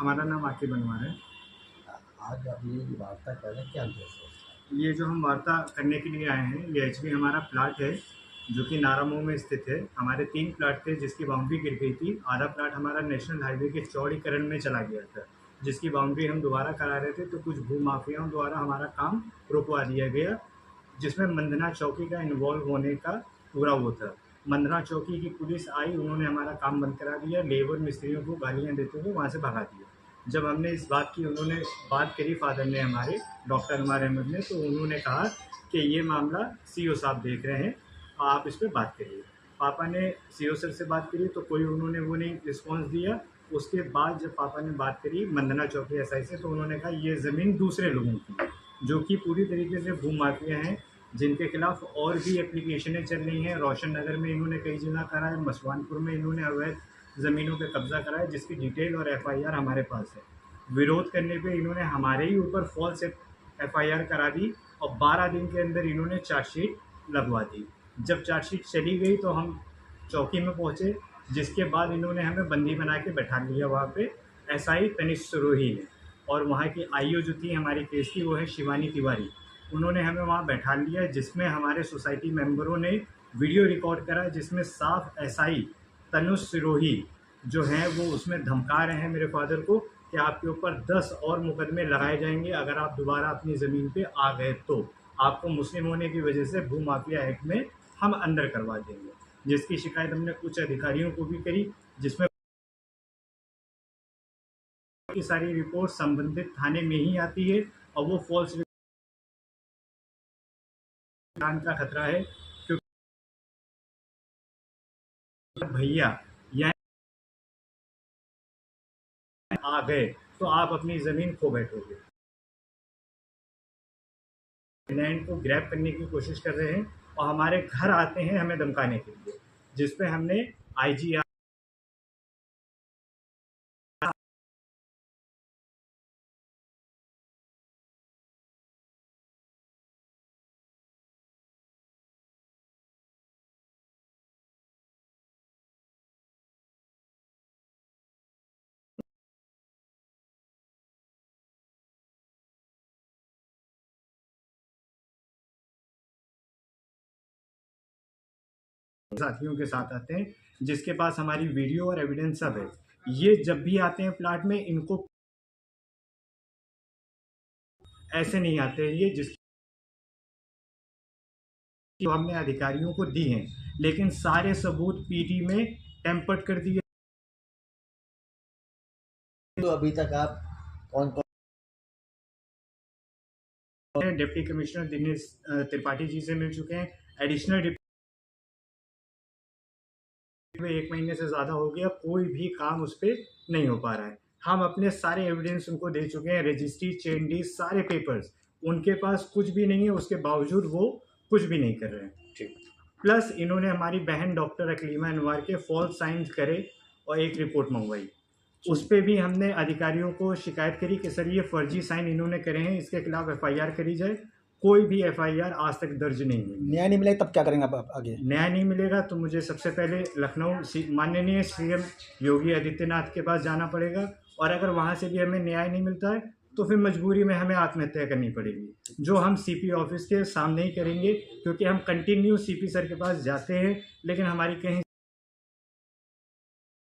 हमारा नाम आकिब अनवर है। आज आप ये वार्ता कर रहे हैं, क्या उद्देश्य है? ये जो हम वार्ता करने के लिए आए हैं, ये एचपी हमारा प्लाट है जो कि नारामऊ में स्थित है। हमारे 3 प्लाट थे जिसकी बाउंड्री गिर गई थी। आधा प्लाट हमारा नेशनल हाईवे के चौड़ीकरण में चला गया था, जिसकी बाउंड्री हम दोबारा करा रहे थे, तो कुछ भूमाफियाओं द्वारा हमारा काम रुकवा दिया गया, जिसमें मंदना चौकी का इन्वॉल्व होने का पूरा वो था। मंदना चौकी की पुलिस आई, उन्होंने हमारा काम बंद करा दिया, लेबर मिस्त्रियों को गालियाँ देते हुए वहाँ से भगा दिया। जब हमने इस बात की उन्होंने बात करी फादर ने, हमारे डॉक्टर उमर अहमद ने, तो उन्होंने कहा कि ये मामला सीओ साहब देख रहे हैं, आप इस पर बात करिए। पापा ने सीओ सर से बात करी तो कोई उन्होंने वो नहीं रिस्पॉन्स दिया। उसके बाद जब पापा ने बात करी मंदना चौकी एसआई से, तो उन्होंने कहा ये ज़मीन दूसरे लोगों की है, जो कि पूरी तरीके से भूमाफिया हैं, जिनके खिलाफ और भी एप्लीकेशनें चल रही हैं। रोशन नगर में इन्होंने कई जगह करा है, मसवानपुर में इन्होंने अवैध ज़मीनों पे कब्जा करा है, जिसकी डिटेल और एफआईआर हमारे पास है। विरोध करने पे इन्होंने हमारे ही ऊपर फॉल्स एफआईआर करा दी और 12 दिन के अंदर इन्होंने चार्जशीट लगवा दी। जब चार्जशीट चली गई तो हम चौकी में पहुंचे, जिसके बाद इन्होंने हमें बंदी बना के बैठा लिया वहाँ पे एसआई तनिष्क सरोही ने, और वहाँ की आईओ जो थी हमारी केस की, वो है शिवानी तिवारी। उन्होंने हमें वहाँ बैठा लिया, जिसमें हमारे सोसाइटी मेंबरों ने वीडियो रिकॉर्ड करा, जिसमें साफ एसआई तनुष सिरोही जो हैं वो उसमें धमका रहे हैं मेरे फादर को कि आपके ऊपर 10 और मुकदमे लगाए जाएंगे अगर आप दोबारा अपनी ज़मीन पे आ गए, तो आपको मुस्लिम होने की वजह से भू माफिया एक्ट में हम अंदर करवा देंगे। जिसकी शिकायत हमने उच्च अधिकारियों को भी करी, जिसमें की सारी रिपोर्ट संबंधित थाने में ही आती है, और वो फॉल्स का खतरा है, क्योंकि भैया यहाँ आ गए तो आप अपनी ज़मीन खो बैठोगे। लैंड को ग्रैब करने की कोशिश कर रहे हैं और हमारे घर आते हैं हमें धमकाने के लिए, जिस पे हमने आईजीआर साथियों के साथ आते हैं, जिसके पास हमारी वीडियो और एविडेंस सब है। ये जब भी आते हैं प्लाट में, इनको ऐसे नहीं आते हैं ये, जिसकी हमने अधिकारियों को दी हैं, लेकिन सारे सबूत पीडी में टेम्पर्ड कर दिए। तो अभी तक आप कौन कौन डिप्टी कमिश्नर दिनेश त्रिपाठी जी से मिल चुके हैं। एडिशनल 1 महीने से ज़्यादा हो गया, कोई भी काम उस पर नहीं हो पा रहा है। हम अपने सारे एविडेंस उनको दे चुके हैं, रजिस्ट्री, चेन डीड, सारे पेपर्स उनके पास कुछ भी नहीं है, उसके बावजूद वो कुछ भी नहीं कर रहे हैं। ठीक। प्लस इन्होंने हमारी बहन डॉक्टर अकलीमा अनवर के फॉल्स साइंस करे और एक रिपोर्ट मंगवाई। उस पर भी हमने अधिकारियों को शिकायत करी कि सर ये फर्जी साइन इन्होंने करे हैं, इसके खिलाफ एफआईआर करी जाए। कोई भी एफआईआर आज तक दर्ज नहीं हुई। न्याय नहीं मिलेगा तब क्या करेंगे आप आगे? न्याय नहीं मिलेगा तो मुझे सबसे पहले लखनऊ माननीय सीएम योगी आदित्यनाथ के पास जाना पड़ेगा, और अगर वहाँ से भी हमें न्याय नहीं मिलता है तो फिर मजबूरी में हमें आत्महत्या करनी पड़ेगी, जो हम सीपी ऑफिस के सामने ही करेंगे, क्योंकि हम कंटिन्यू सीपी सर के पास जाते हैं, लेकिन हमारी कहीं